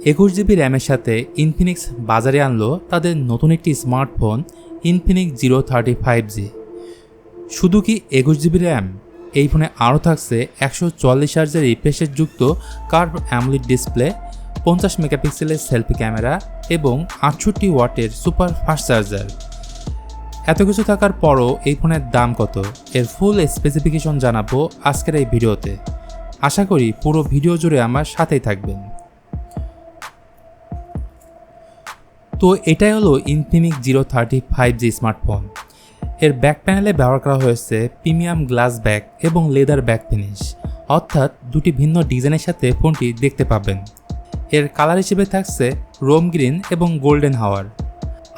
21GB র্যামের সাথে Infinix বাজারে আনলো তাদের নতুন একটি স্মার্টফোন ইনফিনিক্স 035G। শুধু কি 21GB র্যাম, এই ফোনে আরও থাকছে 144Hz রিফ্রেশযুক্ত কার্ভ অ্যামোলেড ডিসপ্লে, 50 মেগাপিক্সেলের সেলফি ক্যামেরা এবং 68 ওয়াটের সুপার ফাস্ট চার্জার। এত কিছু থাকার পরও এই ফোনের দাম কত, এর ফুল স্পেসিফিকেশন জানাবো আজকের এই ভিডিওতে। আশা করি পুরো ভিডিও জুড়ে আমার সাথেই থাকবেন। তো এটাই হলো ইনফিনিক্স 035G স্মার্টফোন। এর ব্যাক প্যানেলে ব্যবহার করা হয়েছে প্রিমিয়াম গ্লাস ব্যাক এবং লেদার ব্যাক ফিনিশ, অর্থাৎ দুটি ভিন্ন ডিজাইনের সাথে ফোনটি দেখতে পাবেন। এর কালার হিসেবে থাকছে রোম গ্রিন এবং গোল্ডেন হাওয়ার।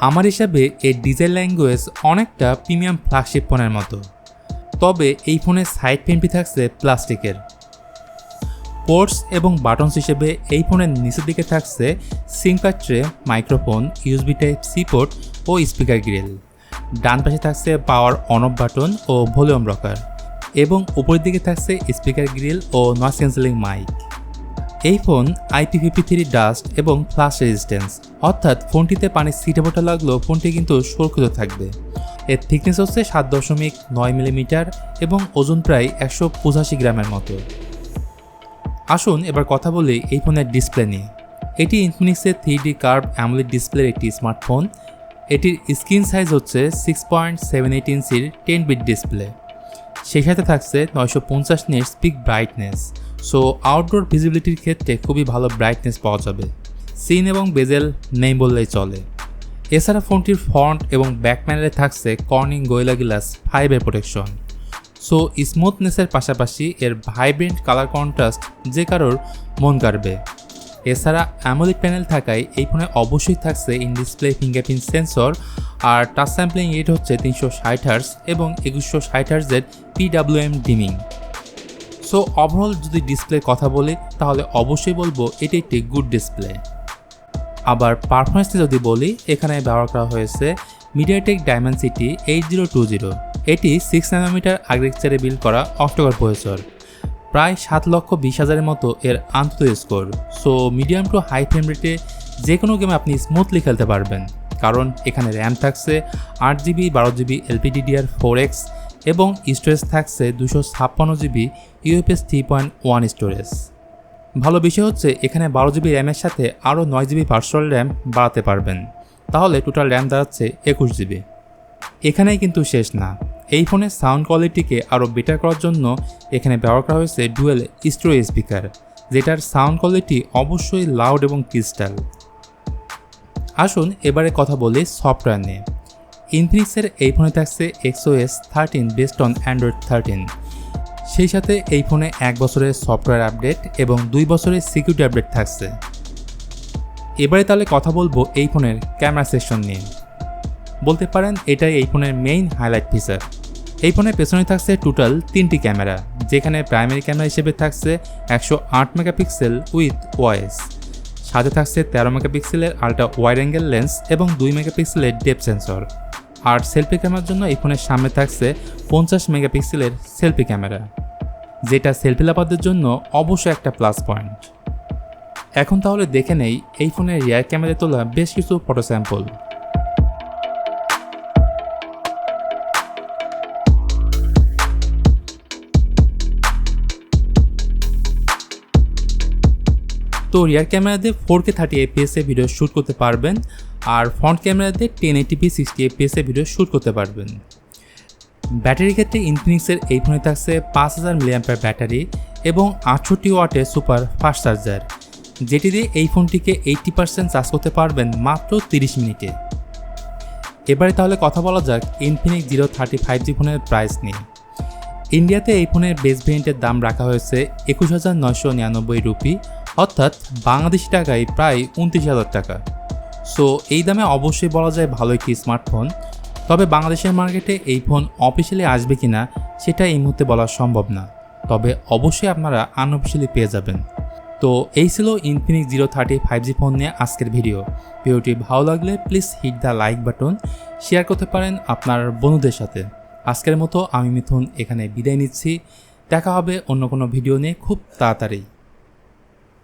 আমার হিসাবে এর ডিজাইন ল্যাঙ্গুয়েজ অনেকটা প্রিমিয়াম ফ্ল্যাগশিপ ফোনের মতো, তবে এই ফোনের সাইড পেনটি থাকছে প্লাস্টিকের। পোর্টস এবং বাটনস হিসেবে এই ফোনের নিচের দিকে থাকছে SIM card tray, microphone, USB Type-C port ও স্পিকার গ্রিল। ডান পাশে থাকছে পাওয়ার অন অফ বাটন ও ভলিউম রকার এবং উপরের দিকে থাকছে স্পিকার গ্রিল ও নয়েজ ক্যান্সেলিং মাইক। এই ফোন IP53 ডাস্ট এবং ফ্লাশ রেজিস্ট্যান্স, অর্থাৎ ফোনটিতে পানির ছিটে ফোঁটা লাগলেও ফোনটি কিন্তু সুরক্ষিত থাকবে। এর থিকনেস হচ্ছে 7.9 মিলিমিটার এবং ওজন প্রায় 185 গ্রামের মতো। আসুন এবার কথা বলি এই ফোনের ডিসপ্লে নিয়ে। এটি ইনফিনিক্সের 3D কার্ভ অ্যামোলেড ডিসপ্লের একটি স্মার্টফোন। এটির স্ক্রিন সাইজ হচ্ছে 6.78 ইঞ্চির 10 বিট ডিসপ্লে। সেই সাথে থাকছে 950 nits peak brightness, so outdoor ভিজিবিলিটির ক্ষেত্রে খুবই ভালো ব্রাইটনেস পাওয়া যাবে। সিন এবং বেজেল নেই বললেই চলে। এছাড়া ফোনটির ফ্রন্ট এবং ব্যাক প্যানেলে থাকছে Corning Gorilla Glass 5 protection, so স্মুথনেসের পাশাপাশি এর ভাইব্রেন্ট কালার কন্ট্রাস্ট যে কারোর মন কাড়বে। এছাড়া অ্যামোলেড প্যানেল থাকায় এই ফোনে অবশ্যই থাকছে ইন ডিসপ্লে ফিঙ্গারপ্রিন্ট সেন্সর, আর টাচ স্যাম্পলিং রেট হচ্ছে 360Hz এবং 2160Hz PWM dimming. So overall যদি ডিসপ্লের কথা বলি তাহলে অবশ্যই বলবো এটি একটি গুড ডিসপ্লে। আবার পারফরমেন্সে যদি বলি, এখানে ব্যবহার করা হয়েছে মিডিয়াটেক ডায়মেনসিটি 8020। এটি 6 ন্যানোমিটার আর্কিটেকচারে বিল্ড করা অক্টোকর প্রসেসর, প্রায় 7,20,000-এর মতো এর আন্তঃ স্কোর। So medium to high frame রেটে যে কোনো গেমে আপনি স্মুথলি খেলতে পারবেন, কারণ এখানে র্যাম থাকছে 8GB 12GB LPDDR4X এবং স্টোরেজ থাকছে 256GB UFS 3.1 স্টোরেজ। ভালো বিষয় হচ্ছে এখানে 12GB র্যামের সাথে আরও 9GB ভার্চুয়াল র্যাম বাড়াতে পারবেন, তাহলে টোটাল র্যাম দাঁড়াচ্ছে 21GB। এখানেই কিন্তু শেষ না, এই ফোনের সাউন্ড কোয়ালিটিকে আরও বেটার করার জন্য এখানে ব্যবহার করা হয়েছে ডুয়েল স্টোরেজ স্পিকার, যেটার সাউন্ড কোয়ালিটি অবশ্যই লাউড এবং ক্রিস্টাল। আসুন এবারে কথা বলি সফটওয়্যার নিয়ে। ইনফিনিক্সের এই ফোনে থাকছে XOS 13 বেসড অন অ্যান্ড্রয়েড 13। সেই সাথে এই ফোনে 1 বছরের সফটওয়্যার আপডেট এবং 2 বছরের সিকিউরিটি আপডেট থাকছে। এবারে তাহলে কথা বলবো এই ফোনের ক্যামেরা সেকশন নিয়ে। বলতে পারেন এটাই এই ফোনের মেইন হাইলাইট ফিচার। এই ফোনের পেছনে থাকছে টোটাল 3টি ক্যামেরা, যেখানে প্রাইমারি ক্যামেরা হিসেবে থাকছে 108 মেগাপিক্সেল উইথ ওএস, সাথে থাকছে 13 মেগাপিক্সেলের আল্ট্রা ওয়াইড অ্যাঙ্গেল লেন্স এবং 2 মেগাপিক্সেলের ডেপথ সেন্সর। আর সেলফি ক্যামেরার জন্য এই ফোনের সামনে থাকছে 50 মেগাপিক্সেলের সেলফি ক্যামেরা, যেটা সেলফি লাভারদের জন্য অবশ্যই একটা প্লাস পয়েন্ট। এখন তাহলে দেখে নেই এই ফোনের রিয়ার ক্যামেরায় তোলা বেশ কিছু ফটো স্যাম্পল। তো রিয়ার ক্যামেরা দিয়ে 4K 30fps এ ভিডিও শ্যুট করতে পারবেন, আর ফ্রন্ট ক্যামেরা দিয়ে 1080p 60fps এ ভিডিও শ্যুট করতে পারবেন। ব্যাটারির ক্ষেত্রে ইনফিনিক্সের এই ফোনে থাকছে 5000 mAh ব্যাটারি এবং 68 ওয়াটের সুপার ফাস্ট চার্জার, যেটি দিয়ে এই ফোনটিকে 80% চার্জ করতে পারবেন মাত্র 30 মিনিটে। এবারে তাহলে কথা বলা যাক ইনফিনিক্স 035G ফোনের প্রাইস নিয়ে। ইন্ডিয়াতে এই ফোনের বেস ভেরিয়েন্টের দাম রাখা হয়েছে 21,999 রুপি, অর্থাৎ বাংলাদেশি টাকায় প্রায় 29,000 টাকা। সো এই দামে অবশ্যই বলা যায় ভালো একটি স্মার্টফোন, তবে বাংলাদেশের মার্কেটে এই ফোন অফিসিয়ালি আসবে কিনা সেটা এই মুহূর্তে বলা সম্ভব না, তবে অবশ্যই আপনারা আনঅফিসিয়ালি পেয়ে যাবেন। তো এই ছিল ইনফিনিক্স 035G ফোন নিয়ে আজকের ভিডিওটি ভালো লাগলে please hit the like button, share করতে পারেন আপনার বন্ধুদের সাথে। আজকের মতো আমি মিথুন এখানে বিদায় নিচ্ছি, দেখা হবে অন্য কোনো ভিডিও নিয়ে খুব তাড়াতাড়ি।